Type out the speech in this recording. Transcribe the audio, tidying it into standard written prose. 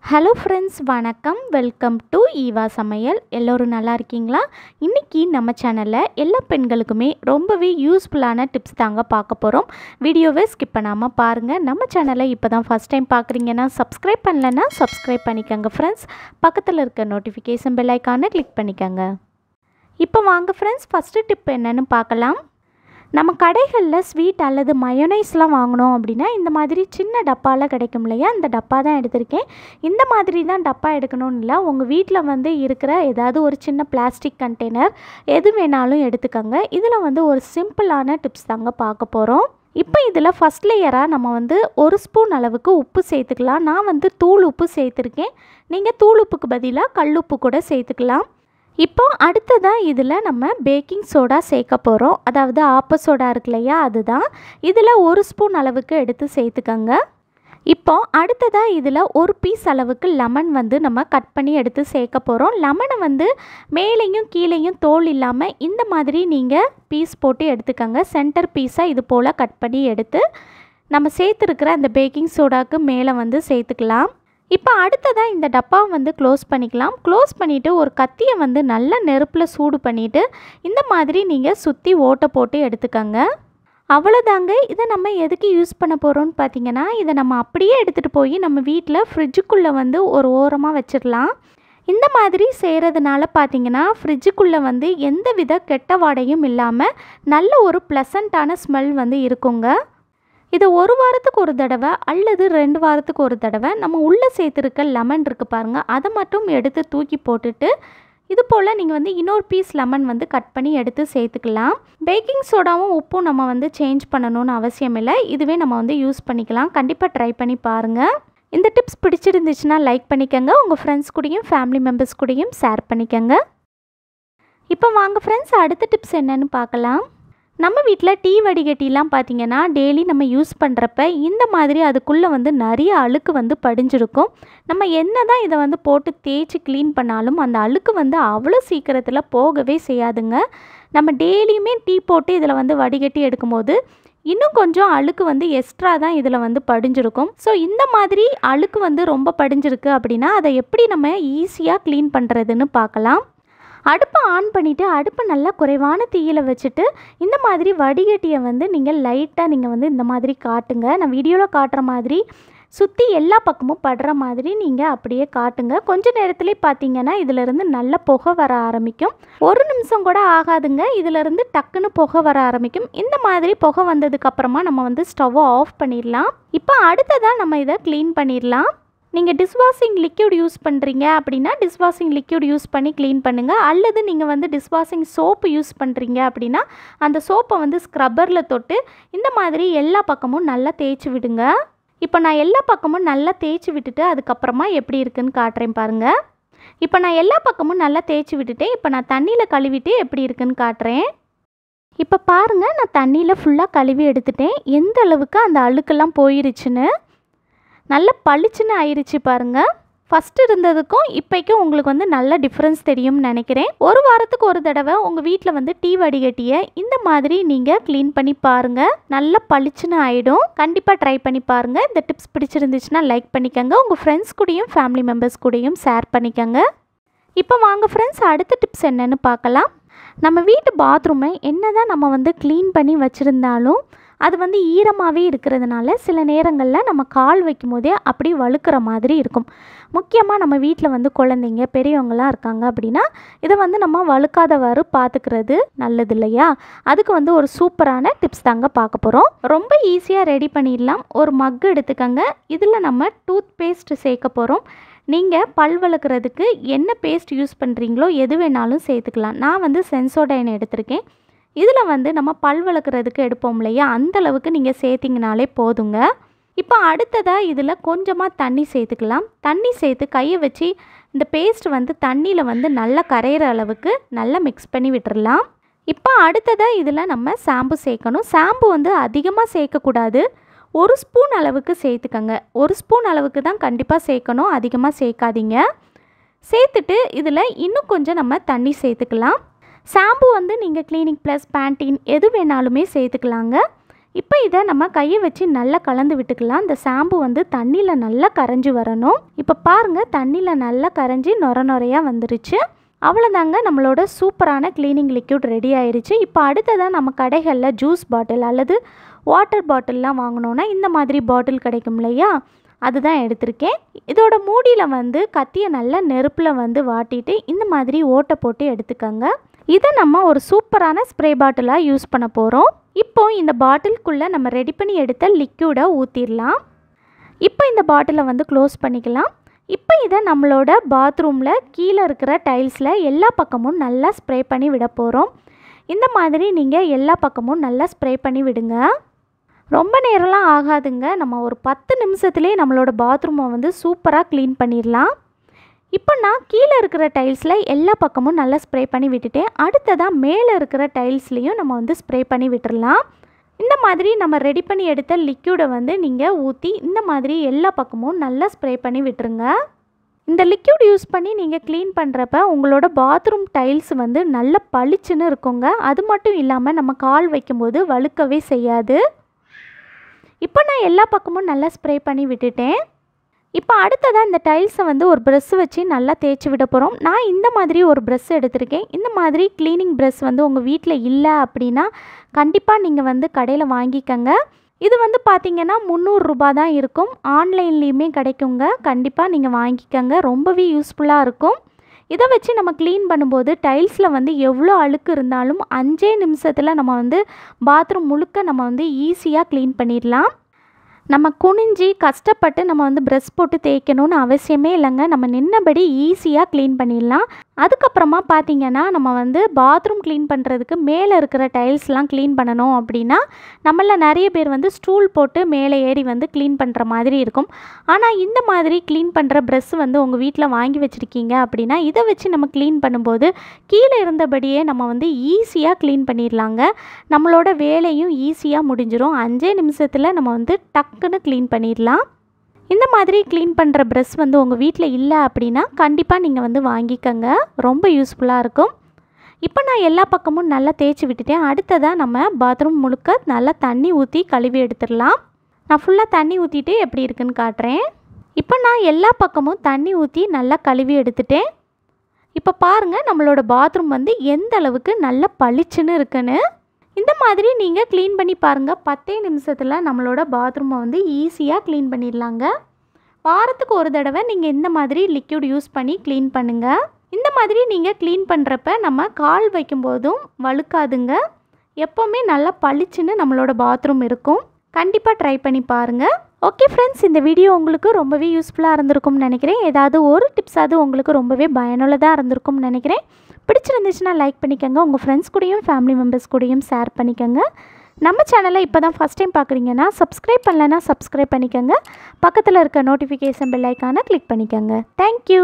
Hello friends, வணக்கம். Welcome to Eva சமையல். எல்லோரும் நல்லா இருக்கீங்களா? இன்றைக்கி நம்ம சேனலில் எல்லா பெண்களுக்குமே ரொம்பவே யூஸ்ஃபுல்லான டிப்ஸ் தாங்க பார்க்க போகிறோம். வீடியோவை ஸ்கிப் பண்ணாமல் பாருங்கள். நம்ம சேனலை இப்போ தான் ஃபஸ்ட் டைம் பார்க்குறீங்கன்னா சப்ஸ்கிரைப் பண்ணலைன்னா சப்ஸ்கிரைப் பண்ணிக்கோங்க ஃப்ரெண்ட்ஸ். பக்கத்தில் இருக்க நோட்டிஃபிகேஷன் பெல் ஐக்கானை கிளிக் பண்ணிக்கோங்க. இப்போ வாங்க ஃப்ரெண்ட்ஸ், ஃபஸ்ட்டு டிப் என்னென்னு பார்க்கலாம். நம்ம கடைகளில் ஸ்வீட் அல்லது மயோனைஸ்லாம் வாங்கினோம் அப்படின்னா இந்த மாதிரி சின்ன டப்பாவில் கிடைக்கும் இல்லையா, இந்த டப்பா தான் எடுத்திருக்கேன். இந்த மாதிரி தான் டப்பா எடுக்கணும்னு இல்லை, உங்கள் வீட்டில் இருக்கிற ஏதாவது ஒரு சின்ன பிளாஸ்டிக் கண்டெய்னர் எது வேணாலும் எடுத்துக்கோங்க. இதில் ஒரு சிம்பிளான டிப்ஸ் தாங்க பார்க்க போகிறோம். இப்போ இதில் ஃபஸ்ட் லேயராக நம்ம 1 ஸ்பூன் அளவுக்கு உப்பு சேர்த்துக்கலாம். நான் தூள் உப்பு சேர்த்துருக்கேன். நீங்கள் தூள் உப்புக்கு பதிலாக கல்லுப்பு கூட சேர்த்துக்கலாம். இப்போ அடுத்ததாக இதில் நம்ம பேக்கிங் சோடா சேர்க்க போகிறோம். அதாவது ஆப்ப சோடா இருக்கு இல்லையா, அதுதான். இதில் 1 ஸ்பூன் அளவுக்கு எடுத்து சேர்த்துக்கோங்க. இப்போ அடுத்ததாக இதில் 1 பீஸ் அளவுக்கு லெமன் நம்ம கட் பண்ணி எடுத்து சேர்க்க போகிறோம். லெமனை மேலேயும் கீழேயும் தோல் இல்லாமல் இந்த மாதிரி நீங்கள் பீஸ் போட்டு எடுத்துக்கோங்க. சென்டர் பீஸாக இது போல் கட் பண்ணி எடுத்து நம்ம சேர்த்துருக்கிற அந்த பேக்கிங் சோடாவுக்கு மேலே சேர்த்துக்கலாம். இப்போ அடுத்ததாக இந்த டப்பாவை க்ளோஸ் பண்ணிக்கலாம். க்ளோஸ் பண்ணிவிட்டு ஒரு கத்தியை நல்லா நெருப்பில் சூடு பண்ணிவிட்டு இந்த மாதிரி நீங்கள் சுற்றி ஓட்டை போட்டு எடுத்துக்கோங்க. அவ்வளோதாங்க. இதை நம்ம எதுக்கு யூஸ் பண்ண போகிறோம்னு பார்த்தீங்கன்னா, இதை நம்ம அப்படியே எடுத்துகிட்டு போய் நம்ம வீட்டில் ஃப்ரிட்ஜுக்குள்ளே ஒரு ஓரமாக வச்சிடலாம். இந்த மாதிரி செய்கிறதுனால பார்த்தீங்கன்னா ஃப்ரிட்ஜுக்குள்ளே எந்த வித கெட்ட வாடையும் இல்லாமல் நல்ல ஒரு ப்ளசண்ட்டான ஸ்மெல் இருக்குங்க. இதை 1 வாரத்துக்கு ஒரு தடவை அல்லது 2 வாரத்துக்கு ஒரு தடவை நம்ம உள்ளே சேர்த்துருக்க லெமன் இருக்குது பாருங்கள், அதை மட்டும் எடுத்து தூக்கி போட்டுட்டு இது போல் நீங்கள் இன்னொரு பீஸ் லெமன் கட் பண்ணி எடுத்து சேர்த்துக்கலாம். பேக்கிங் சோடாவும் உப்பும் நம்ம சேஞ்ச் பண்ணணும்னு அவசியம் இல்லை. இதுவே நம்ம யூஸ் பண்ணிக்கலாம். கண்டிப்பாக ட்ரை பண்ணி பாருங்கள். இந்த டிப்ஸ் பிடிச்சிருந்துச்சுன்னா லைக் பண்ணிக்கோங்க. உங்கள் ஃப்ரெண்ட்ஸ் கூடயும் ஃபேமிலி மெம்பர்ஸ் கூடயும் ஷேர் பண்ணிக்கோங்க. இப்போ வாங்க ஃப்ரெண்ட்ஸ், அடுத்த டிப்ஸ் என்னென்னு பார்க்கலாம். நம்ம வீட்டில் டீ வடிகட்டிலாம் பார்த்திங்கன்னா டெய்லி நம்ம யூஸ் பண்ணுறப்ப இந்த மாதிரி அதுக்குள்ளே நிறைய அழுக்கு படிஞ்சிருக்கும். நம்ம என்ன தான் இதை போட்டு தேய்ச்சி க்ளீன் பண்ணாலும் அந்த அழுக்கு அவ்வளோ சீக்கிரத்தில் போகவே செய்யாதுங்க. நம்ம டெய்லியுமே டீ போட்டு இதில் வடிகட்டி எடுக்கும்போது இன்னும் கொஞ்சம் அழுக்கு எக்ஸ்ட்ரா தான் இதில் படிஞ்சிருக்கும். ஸோ இந்த மாதிரி அழுக்கு ரொம்ப படிஞ்சிருக்கு அப்படின்னா அதை எப்படி நம்ம ஈஸியாக க்ளீன் பண்ணுறதுன்னு பார்க்கலாம். அடுப்பை ஆன் பண்ணிவிட்டு அடுப்பை நல்லா குறைவான தீயில் வச்சுட்டு இந்த மாதிரி வடிகட்டியை நீங்கள் லைட்டாக நீங்கள் இந்த மாதிரி காட்டுங்க. நான் வீடியோவில் காட்டுற மாதிரி சுற்றி எல்லா பக்கமும் படுற மாதிரி நீங்கள் அப்படியே காட்டுங்க. கொஞ்ச நேரத்துலேயே பார்த்தீங்கன்னா இதிலிருந்து நல்ல புகை வர ஆரம்பிக்கும். 1 நிமிஷம் கூட ஆகாதுங்க, இதிலிருந்து டக்குன்னு புகை வர ஆரம்பிக்கும். இந்த மாதிரி புகை வந்ததுக்கப்புறமா நம்ம ஸ்டவ்வை ஆஃப் பண்ணிடலாம். இப்போ அடுத்ததாக நம்ம இதை க்ளீன் பண்ணிடலாம். நீங்கள் டிஷ்வாஷிங் லிக்யூட் யூஸ் பண்ணுறீங்க அப்படின்னா டிஷ்வாஷிங் லிக்யூட் யூஸ் பண்ணி க்ளீன் பண்ணுங்கள். அல்லது நீங்கள் டிஷ்வாஷிங் சோப்பு யூஸ் பண்ணுறீங்க அப்படின்னா அந்த சோப்பை ஸ்க்ரப்பரில் தொட்டு இந்த மாதிரி எல்லா பக்கமும் நல்லா தேய்ச்சி விடுங்க. இப்போ நான் எல்லா பக்கமும் நல்லா தேய்ச்சி விட்டுட்டு அதுக்கப்புறமா எப்படி இருக்குன்னு காட்டுறேன் பாருங்கள். இப்போ நான் எல்லா பக்கமும் நல்லா தேய்ச்சி விட்டுட்டேன். இப்போ நான் தண்ணியில் கழுவிட்டு எப்படி இருக்குன்னு காட்டுறேன். இப்போ பாருங்கள், நான் தண்ணியில் ஃபுல்லாக கழுவி எடுத்துட்டேன். எந்த அளவுக்கு அந்த அழுக்கெல்லாம் போயிருச்சுன்னு நல்ல பளிச்சுன்னு ஆயிடுச்சு பாருங்கள். ஃபஸ்ட்டு இருந்ததுக்கும் இப்போக்கும் உங்களுக்கு நல்ல டிஃப்ரென்ஸ் தெரியும்னு நினைக்கிறேன். 1 வாரத்துக்கு ஒரு தடவை உங்கள் வீட்டில் டீ வடிகட்டியை இந்த மாதிரி நீங்கள் க்ளீன் பண்ணி பாருங்கள். நல்ல பளிச்சுன்னு ஆகிடும். கண்டிப்பாக ட்ரை பண்ணி பாருங்கள். இந்த டிப்ஸ் பிடிச்சிருந்துச்சுன்னா லைக் பண்ணிக்கோங்க. உங்கள் ஃப்ரெண்ட்ஸ் கூடயும் ஃபேமிலி மெம்பர்ஸ் கூடயும் ஷேர் பண்ணிக்கோங்க. இப்போ வாங்க ஃப்ரெண்ட்ஸ், அடுத்த டிப்ஸ் என்னென்னு பார்க்கலாம். நம்ம வீட்டு பாத்ரூமை என்ன தான் நம்ம க்ளீன் பண்ணி வச்சுருந்தாலும் அது ஈரமாகவே இருக்கிறதுனால சில நேரங்களில் நம்ம கால் வைக்கும் போதே அப்படி வழுக்கிற மாதிரி இருக்கும். முக்கியமாக நம்ம வீட்டில் குழந்தைங்க பெரியவங்களாம் இருக்காங்க அப்படின்னா இதை நம்ம வழுக்காதவாறு பார்த்துக்கிறது நல்லது இல்லையா? அதுக்கு ஒரு சூப்பரான டிப்ஸ் தாங்க பார்க்க போகிறோம். ரொம்ப ஈஸியாக ரெடி பண்ணிடலாம். ஒரு மக்கு எடுத்துக்கோங்க. இதில் நம்ம டூத் பேஸ்ட் சேர்க்க போகிறோம். நீங்கள் பல் வளர்க்குறதுக்கு என்ன பேஸ்ட் யூஸ் பண்ணுறீங்களோ எது வேணாலும் சேர்த்துக்கலாம். நான் சென்சோடைன் எடுத்திருக்கேன். இதில் நம்ம பல் வளர்க்குறதுக்கு எடுப்போம் இல்லையா, அந்தளவுக்கு நீங்கள் சேர்த்திங்கனாலே போதுங்க. இப்போ அடுத்ததாக இதில் கொஞ்சமாக தண்ணி சேர்த்துக்கலாம். தண்ணி சேர்த்து கையை வச்சு இந்த பேஸ்ட் தண்ணியில் நல்லா கரையிற அளவுக்கு நல்லா மிக்ஸ் பண்ணி விட்டுடலாம். இப்போ அடுத்ததாக இதில் நம்ம ஷாம்பு சேர்க்கணும். ஷாம்பு அதிகமாக சேர்க்கக்கூடாது. 1 ஸ்பூன் அளவுக்கு சேர்த்துக்கங்க. 1 ஸ்பூன் அளவுக்கு தான் கண்டிப்பாக சேர்க்கணும், அதிகமாக சேர்க்காதீங்க. சேர்த்துட்டு இதில் இன்னும் கொஞ்சம் நம்ம தண்ணி சேர்த்துக்கலாம். ஷாம்பு நீங்கள் கிளினிக் ப்ளஸ் பேண்டீன் எது வேணாலுமே சேர்த்துக்கலாங்க. இப்போ இதை நம்ம கையை வச்சு நல்லா கலந்து விட்டுக்கலாம். இந்த ஷாம்பு வந்து தண்ணியில் நல்லா கரைஞ்சி வரணும். இப்போ பாருங்கள், தண்ணியில் நல்லா கரைஞ்சி நொர நொறையாக வந்துருச்சு. அவ்வளோதாங்க, நம்மளோட சூப்பரான க்ளீனிங் லிக்யூட் ரெடி ஆயிடுச்சு. இப்போ அடுத்ததான் நம்ம கடைகளில் ஜூஸ் பாட்டில் அல்லது வாட்டர் பாட்டில்லாம் வாங்கினோன்னா இந்த மாதிரி பாட்டில் கிடைக்கும் இல்லையா, அதுதான் எடுத்திருக்கேன். இதோட மூடியில் வந்து கத்தியை நல்லா நெருப்பில் வந்து வாட்டிட்டு இந்த மாதிரி ஓட்டை போட்டு எடுத்துக்கோங்க. இதை நம்ம ஒரு சூப்பரான ஸ்ப்ரே பாட்டிலாக யூஸ் பண்ண போகிறோம். இப்போ இந்த பாட்டிலுக்குள்ளே நம்ம ரெடி பண்ணி எடுத்த லிக்யூடை ஊற்றிடலாம். இப்போ இந்த பாட்டிலை வந்து க்ளோஸ் பண்ணிக்கலாம். இப்போ இதை நம்மளோட பாத்ரூமில் கீழே இருக்கிற டைல்ஸில் எல்லா பக்கமும் நல்லா ஸ்ப்ரே பண்ணி விட போகிறோம். இந்த மாதிரி நீங்கள் எல்லா பக்கமும் நல்லா ஸ்ப்ரே பண்ணி விடுங்க. ரொம்ப நேரம்லாம் ஆகாதுங்க, நம்ம ஒரு 10 நிமிஷத்துலேயே நம்மளோட பாத்ரூமை வந்து சூப்பராக க்ளீன் பண்ணிடலாம். இப்போ நான் கீழே இருக்கிற டைல்ஸில் எல்லா பக்கமும் நல்லா ஸ்ப்ரே பண்ணி விட்டுட்டேன். அடுத்ததாக மேலே இருக்கிற டைல்ஸ்லேயும் நம்ம வந்து ஸ்ப்ரே பண்ணி விட்டுடலாம். இந்த மாதிரி நம்ம ரெடி பண்ணி எடுத்த லிக்யூடை வந்து நீங்கள் ஊற்றி இந்த மாதிரி எல்லா பக்கமும் நல்லா ஸ்ப்ரே பண்ணி விட்டுருங்க. இந்த லிக்யூட் யூஸ் பண்ணி நீங்கள் க்ளீன் பண்ணுறப்ப உங்களோட பாத்ரூம் டைல்ஸ் வந்து நல்ல பளிச்சுன்னு இருக்குங்க. அது மட்டும் இல்லாமல் நம்ம கால் வைக்கும்போது வழுக்கவே செய்யாது. இப்போ நான் எல்லா பக்கமும் நல்லா ஸ்ப்ரே பண்ணி விட்டுட்டேன். இப்போ அடுத்ததாக இந்த டைல்ஸை வந்து ஒரு ப்ரெஷ் வச்சு நல்லா தேய்ச்சி விட போகிறோம். நான் இந்த மாதிரி ஒரு ப்ரெஷ் எடுத்திருக்கேன். இந்த மாதிரி க்ளீனிங் ப்ரெஷ் வந்து உங்கள் வீட்டில் இல்லை அப்படின்னா கண்டிப்பாக நீங்கள் வந்து கடையில் வாங்கிக்கங்க. இது வந்து பார்த்திங்கன்னா 300 ரூபா தான் இருக்கும். ஆன்லைன்லேயுமே கிடைக்குங்க. கண்டிப்பாக நீங்கள் வாங்கிக்கங்க, ரொம்பவே யூஸ்ஃபுல்லாக இருக்கும். இதை வச்சு நம்ம க்ளீன் பண்ணும்போது டைல்ஸில் வந்து எவ்வளோ அழுக்கு இருந்தாலும் 5 நிமிஷத்தில் நம்ம வந்து பாத்ரூம் முழுக்க நம்ம வந்து ஈஸியாக க்ளீன் பண்ணிடலாம். நம்ம குனிஞ்சி கஷ்டப்பட்டு நம்ம வந்து ப்ரெஷ் போட்டு தேய்க்கணும்னு அவசியமே இல்லைங்க. நம்ம நின்னபடி ஈஸியாக க்ளீன் பண்ணிடலாம். அதுக்கப்புறமா பார்த்திங்கன்னா நம்ம வந்து பாத்ரூம் க்ளீன் பண்ணுறதுக்கு மேலே இருக்கிற டைல்ஸ்லாம் க்ளீன் பண்ணணும் அப்படின்னா நம்மள நிறைய பேர் வந்து ஸ்டூல் போட்டு மேலே ஏறி வந்து க்ளீன் பண்ணுற மாதிரி இருக்கும். ஆனால் இந்த மாதிரி க்ளீன் பண்ணுற ப்ரெஷ் வந்து உங்கள் வீட்டில் வாங்கி வச்சுருக்கீங்க அப்படின்னா இதை வச்சு நம்ம க்ளீன் பண்ணும்போது கீழே இருந்தபடியே நம்ம வந்து ஈஸியாக க்ளீன் பண்ணிடலாங்க. நம்மளோட வேலையும் ஈஸியாக முடிஞ்சிடும். 5 நிமிஷத்தில் நம்ம வந்து டக்குன்னு க்ளீன் பண்ணிடலாம். இந்த மாதிரி க்ளீன் பண்ணுற ப்ரெஷ் வந்து உங்கள் வீட்டில் இல்லை அப்படின்னா கண்டிப்பாக நீங்கள் வந்து வாங்கிக்கங்க, ரொம்ப யூஸ்ஃபுல்லாக இருக்கும். இப்போ நான் எல்லா பக்கமும் நல்லா தேய்ச்சி விட்டுட்டேன். அடுத்ததாக நம்ம பாத்ரூம் முழுக்க நல்லா தண்ணி ஊற்றி கழுவி எடுத்துடலாம். நான் ஃபுல்லாக தண்ணி ஊற்றிட்டு எப்படி இருக்குன்னு காட்டுறேன். இப்போ நான் எல்லா பக்கமும் தண்ணி ஊற்றி நல்லா கழுவி எடுத்துட்டேன். இப்போ பாருங்கள், நம்மளோட பாத்ரூம் வந்து எந்த அளவுக்கு நல்லா பளிச்சுன்னு இருக்குன்னு. இந்த மாதிரி நீங்கள் க்ளீன் பண்ணி பாருங்கள். 10 நிமிஷத்தில் நம்மளோட பாத்ரூமை வந்து ஈஸியாக க்ளீன் பண்ணிடலாங்க. வாரத்துக்கு ஒரு தடவை நீங்கள் இந்த மாதிரி லிக்யூட் யூஸ் பண்ணி க்ளீன் பண்ணுங்கள். இந்த மாதிரி நீங்கள் க்ளீன் பண்ணுறப்ப நம்ம கால் வைக்கும்போதும் வழுக்காதுங்க. எப்போவுமே நல்லா பளிச்சுன்னு நம்மளோட பாத்ரூம் இருக்கும். கண்டிப்பாக ட்ரை பண்ணி பாருங்கள். ஓகே ஃப்ரெண்ட்ஸ், இந்த வீடியோ உங்களுக்கு ரொம்பவே யூஸ்ஃபுல்லாக இருந்திருக்கும்னு நினைக்கிறேன். ஏதாவது ஒரு டிப்ஸாவது உங்களுக்கு ரொம்பவே பயனுள்ளதாக இருந்திருக்கும்னு நினைக்கிறேன். பிடிச்சிருந்துச்சுன்னா லைக் பண்ணிக்கோங்க. உங்கள் ஃப்ரெண்ட்ஸ் கூடயும் ஃபேமிலி மெம்பர்ஸ் கூடயும் ஷேர் பண்ணிக்கோங்க. நம்ம சேனலை இப்போ தான் ஃபஸ்ட் டைம் பார்க்குறீங்கன்னா சப்ஸ்கிரைப் பண்ணலைன்னா சப்ஸ்கிரைப் பண்ணிக்கோங்க. பக்கத்தில் இருக்க நோட்டிஃபிகேஷன் பெல் ஐக்கானை கிளிக் பண்ணிக்கோங்க. தேங்க்யூ.